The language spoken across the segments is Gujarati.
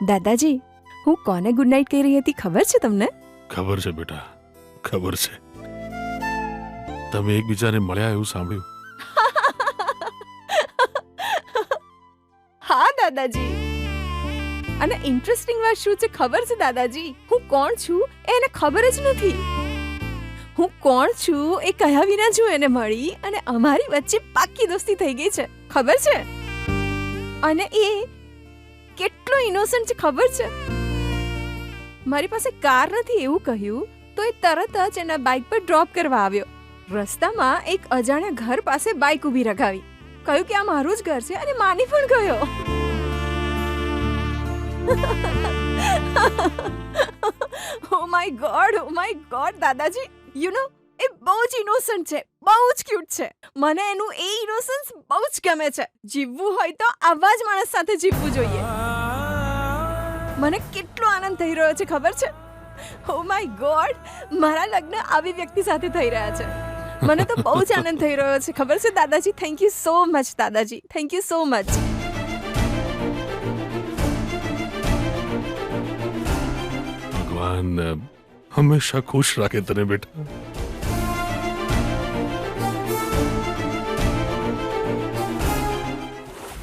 દાદાજી, હું કોને ગુડ નાઇટ કહી રહી હતી ખબર છે તમને? ખબર છે બેટા, ખબર છે. તમે એકબીજાને મળ્યા એવું સાંભળ્યું. હા દાદાજી. અને ઇન્ટરેસ્ટિંગ વાત શું છે ખબર છે દાદાજી? હું કોણ છું એને ખબર જ નથી. હું કોણ છું એ કહ્યા વિના જ હું એને મળી અને અમારી વચ્ચે પાક્કી દોસ્તી થઈ ગઈ છે, ખબર છે? અને એ કેટલો ઇનોસન્ટ છે ખબર છે? મારી પાસે કાર નથી એવું કહ્યું તો એ તરત જ એના બાઇક પર ડ્રોપ કરવા આવ્યો. રસ્તામાં એક અજાણ્યા ઘર પાસે બાઇક ઊભી રખાવી, કહ્યું કે આ મારું જ ઘર છે અને માની પણ ગયો. ઓ માય ગોડ દાદાજી, યુ નો એ બહુ જ ઇનોસન્ટ છે, બહુ જ ક્યુટ છે. મને એનું એ ઇનોસન્સ બહુ જ ગમે છે. જીવવું હોય તો આવા જ માણસ સાથે જીવવું જોઈએ. મને કેટલો આનંદ થઈ રહ્યો છે ખબર છે? ઓ માય ગોડ, મારા લગ્ન આવી વ્યક્તિ સાથે થઈ રહ્યા છે. મને તો બહુ જ આનંદ થઈ રહ્યો છે ખબર છે દાદાજી. થેન્ક યુ સો મચ દાદાજી, થેન્ક યુ સો મચ. ભગવાન હંમેશા ખુશ રાખે તને બેટા.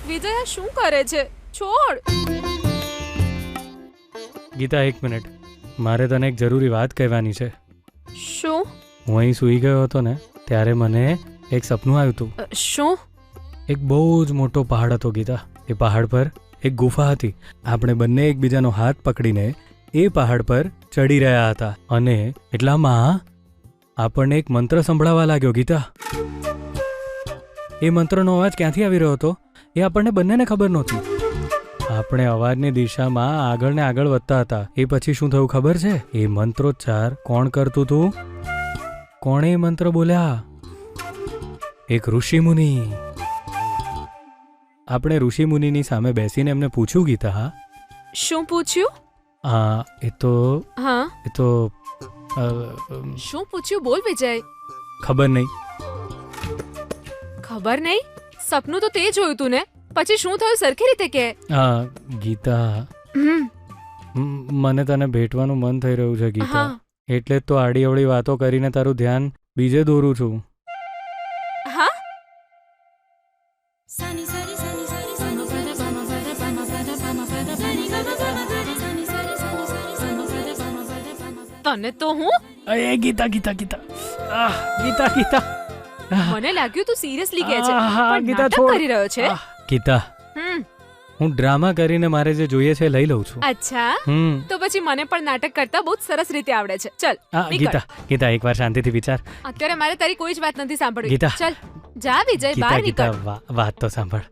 વિજય શું કરે છે? છોડ. ગીતા, એક મિનિટ, મારે તને એક જરૂરી વાત કહેવાની છે. શું? હું અહીં સૂઈ ગયો હતો ને ત્યારે મને એક સપનું આવ્યું હતું. શું? એક બહુ જ મોટો પહાડ હતો ગીતા. એ પહાડ પર એક ગુફા હતી. આપણે બંને એકબીજાનો હાથ પકડીને એ પહાડ પર ચડી રહ્યા હતા અને એટલામાં આપણને એક મંત્ર સંભળાવા લાગ્યો ગીતા. એ મંત્રનો અવાજ ક્યાંથી આવી રહ્યો હતો એ આપણને બંનેને ખબર નહોતી. આપણે અવાજની દિશામાં આગળ ને આગળ વધતા હતા. એ પછી શું થયું ખબર છે? એ મંત્રોચ્ચાર કોણ કરતું હતું? કોણે એ મંત્ર બોલ્યા? એક ઋષિમુનિ. આપણે ઋષિમુનિની સામે બેસીને એમને પૂછ્યું ગીતા. શું પૂછ્યું? એ તો શું પૂછ્યું? બોલ વિજય. ખબર નહીં. ખબર નહીં? સપનું તો તે જોયું તું ને, પછી શું થયું સરખી રીતે કે. ગીતા, મને તને ભેટવાનું મન થઈ રહ્યું છે ગીતા. એટલે જ તો આડી અવળી વાતો કરીને તારું ધ્યાન બીજે દોરું છું. હા, તને તો હું ગીતા ગીતા ગીતા ગીતા ગીતા મને લાગ્યું તું સિરિયસલી કહે છે, ગીતા પણ નાટક કરી રહ્યો છે. ગીતા, હું ડ્રામા કરીને મારે જે જોઈએ છે લઈ લઉં છું. અચ્છા, તો પછી મને પણ નાટક કરતા બહુ સરસ રીતે આવડે છે. ચલ ગીતા ગીતા, એકવાર શાંતિથી વિચાર. અત્યારે મારે તારી કોઈ જ વાત નથી સાંભળવી. ગીતા, ચલ જા વિજય, બહાર નીકળ. વાત તો સાંભળ.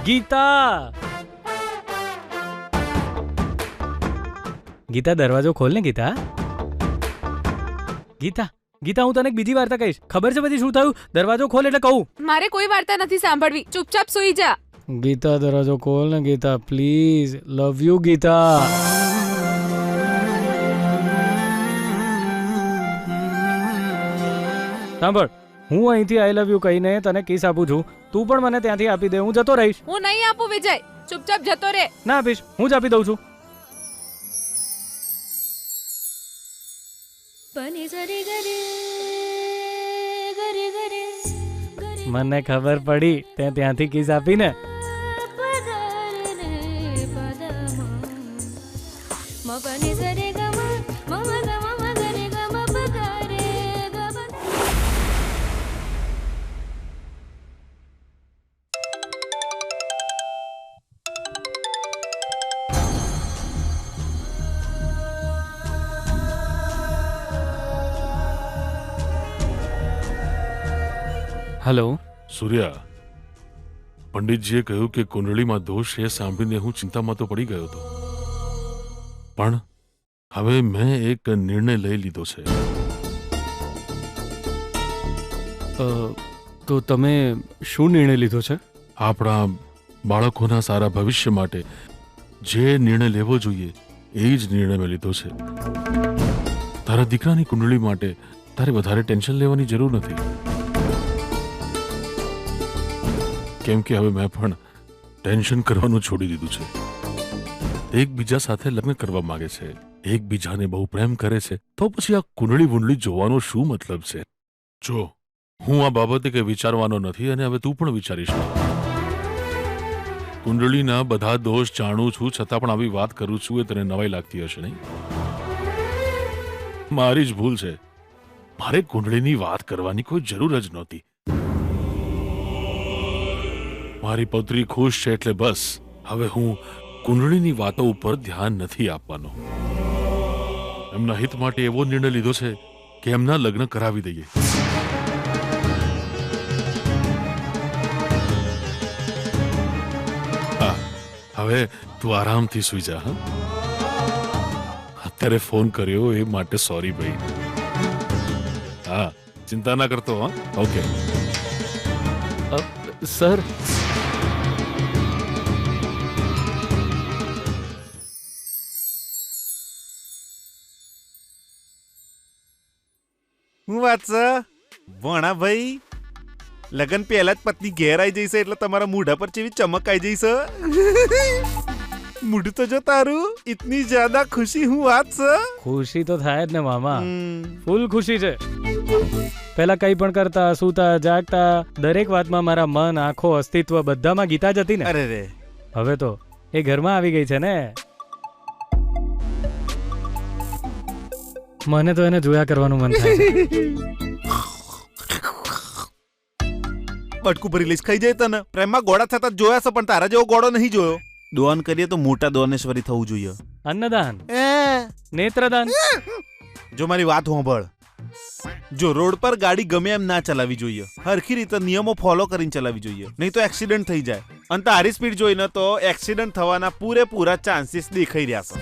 ગીતા ગીતા, દરવાજો ખોલ ને ગીતા. ગીતા ગીતા, હું તને એક બીજી વાર્તા કહીશ. ખબર છે પછી શું થયું? દરવાજો ખોલ એટલે કહું. મારે કોઈ વાર્તા નથી સાંભળવી, ચૂપચાપ સૂઈ જા. ગીતા, દરવાજો ખોલ ને Gita, please. Love you Gita. સાંભળ, હું અહીંથી આઈ લવ યુ કહીને તને કિસ આપું છું. તું પણ મને ત્યાંથી આપી દે, હું જતો રહીશ. હું નહીં આપું વિજય, ચૂપચાપ જતો રહે. ના આપીશ, હું જ આપી દઉં છું. મને ખબર પડી તે ત્યાંથી કિસ આપીને. હેલો સૂર્યા, પંડિતજીએ કહ્યું કે કુંડળીમાં દોષ છે સાંભળીને હું ચિંતામાં તો પડી ગયો હતો, પણ હવે મેં એક નિર્ણય લઈ લીધો છે. તો તમે શું નિર્ણય લીધો છે? આપણા બાળકોના સારા ભવિષ્ય માટે જે નિર્ણય લેવો જોઈએ એ જ નિર્ણય મેં લીધો છે. તારા દીકરાની કુંડળી માટે તારે વધારે ટેન્શન લેવાની જરૂર નથી. કેમ કે હવે મેં પણ ટેન્શન કરવાનું છોડી દીધું છે. એકબીજા સાથે લગ્ન કરવા માંગે છે, એકબીજાને બહુ પ્રેમ કરે છે, તો પછી આ કુંડળી વુંડળી જોવાનો શું મતલબ છે? જો હું આ બાબતે કે વિચારવાનો નથી અને હવે તું પણ વિચારીશ નહીં. કુંડળીના બધા દોષ જાણું છું, છતાં પણ આવી વાત કરું છું એ તને નવાઈ લાગતી હશે નહીં? મારી જ ભૂલ છે. મારે કુંડળીની વાત કરવાની કોઈ જરૂર જ નહોતી. મારી પૌત્રી ખુશ છે એટલે બસ. હવે હું કુંડળીની વાતો ઉપર ધ્યાન નથી આપવાનો. એમના હિત માટે એવો નિર્ણય લીધો છે કે એમના લગ્ન કરાવી દઈએ. હા, હવે તું આરામથી સૂઈ જા. હા, અત્યારે ફોન કર્યો એ માટે સોરી ભાઈ. હા, ચિંતા ના કરતો. હા, ઓકે. સર, હું વાત છે ભણા ભાઈ, લગન પહેલા જ પત્ની ઘેર આવી જઈશે એટલે તમારા મોઢા પર જેવી ચમક આવી જઈશે. મોઢું તો જો તારું, ઇતની જ્યાદા ખુશી. હું વાત છે. ખુશી તો થાય જ ને મામા, હમ. ફૂલ ખુશી છે. પહેલા કંઈ પણ કરતા, સૂતા, જાગતા, દરેક વાતમાં મારા મન, આંખો, અસ્તિત્વ બધામાં ગીતા જ હતી ને. અરે રે, હવે તો એ ઘરમાં આવી ગઈ છે ને. મને તો એને જોયા કરવાનું મન થાય છે. બટકું ભરી લઈશ, ખાઈ જાય તને. પ્રેમમાં ગોળા થતા જોયા છે, પણ તારા જેવો ગોળો નહીં જોયો. દોન કરીએ તો મોટા દોનેશ્વરી થવું જોઈએ. અન્નદાન, નેત્રદાન. જો મારી વાત હોંભળ. જો રોડ પર ગાડી ગમે એમ ના ચલાવવી જોઈએ, હરખી રીતે નિયમો ફોલો કરીને ચલાવવી જોઈએ, નહીં તો એક્સિડન્ટ થઈ જાય. અને તારી સ્પીડ જોઈને તો એક્સિડન્ટ થવાના પૂરેપૂરા ચાન્સીસ દેખાઈ રહ્યા છે.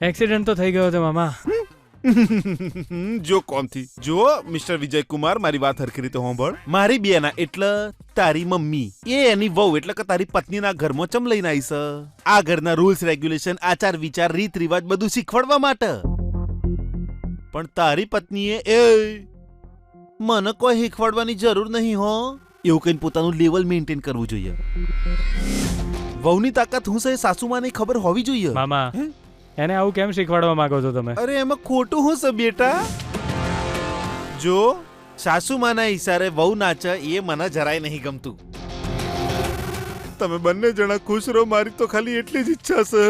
એક્સિડન્ટ તો થઈ ગયો છે મામા. જો કોમથી જો મિસ્ટર વિજયકુમાર, મારી વાત હરખી રીતે હોંભળ. મારી બેના એટલે તારી મમ્મી, એ એની વહુ એટલે કે તારી પત્નીના ઘરમાં ચમ લઈને આવી છે? આ ઘરના રૂલ્સ રેગ્યુલેશન, આચાર વિચાર, રીત રિવાજ બધું શીખવાડવા માટે. પણ તારી પત્નીએ મને કોઈ શીખવાડવાની જરૂર નહીં હો, એવું કઈ પોતાનું લેવલ મેન્ટેન કરવું જોઈએ. વહુની તાકાત હું છે સાસુમાને ખબર હોવી જોઈએ. મામા, એને આવું કેમ શીખવાડવા માંગો છો તમે? અરે એમાં ખોટું હું છે બેટા? જો સાસુમાના ઈશારે વહુ નાચે એ મને જરાય નહીં ગમતું. તમે બંને જણા ખુશ રહો, મારી તો ખાલી એટલી જ ઈચ્છા છે.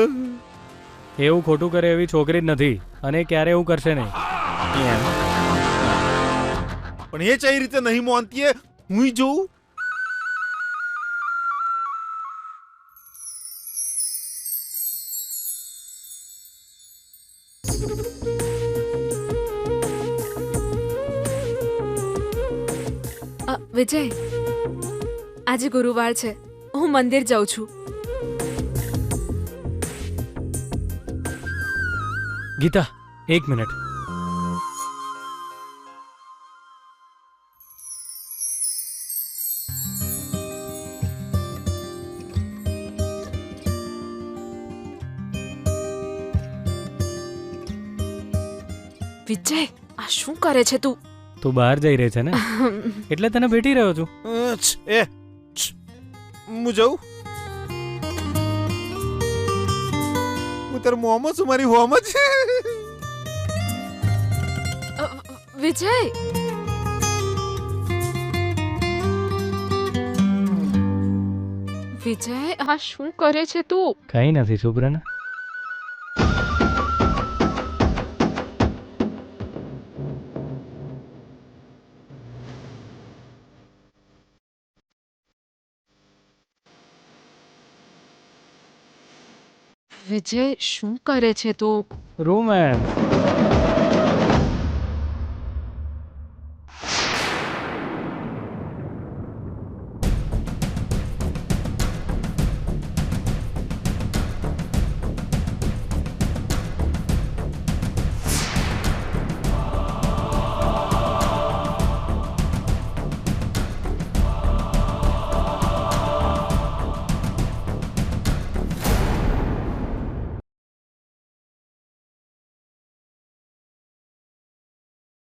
એવું ખોટું કરે એવી છોકરી જ નથી, અને એ ક્યારે એવું કરશે નહીં. પણ એ કઈ રીતે નહીં માનતી, હું જોઉં. વિજય, આજે ગુરુવાર છે, હું મંદિર જાઉં છું. ગીતા, એક મિનિટ. વિજય, આ શું કરે છે તું? તું બહાર જઈ રહી છે ને, એટલે તને ભેટી રહ્યો છું. હું જાઉં. હું તાર મોમો છું, મારી હોમ જ. વિજય, વિજય, આ શું કરે છે તું? કઈ નથી સુબ્રન. વિજય, શું કરે છે તું? રોમેન્સ.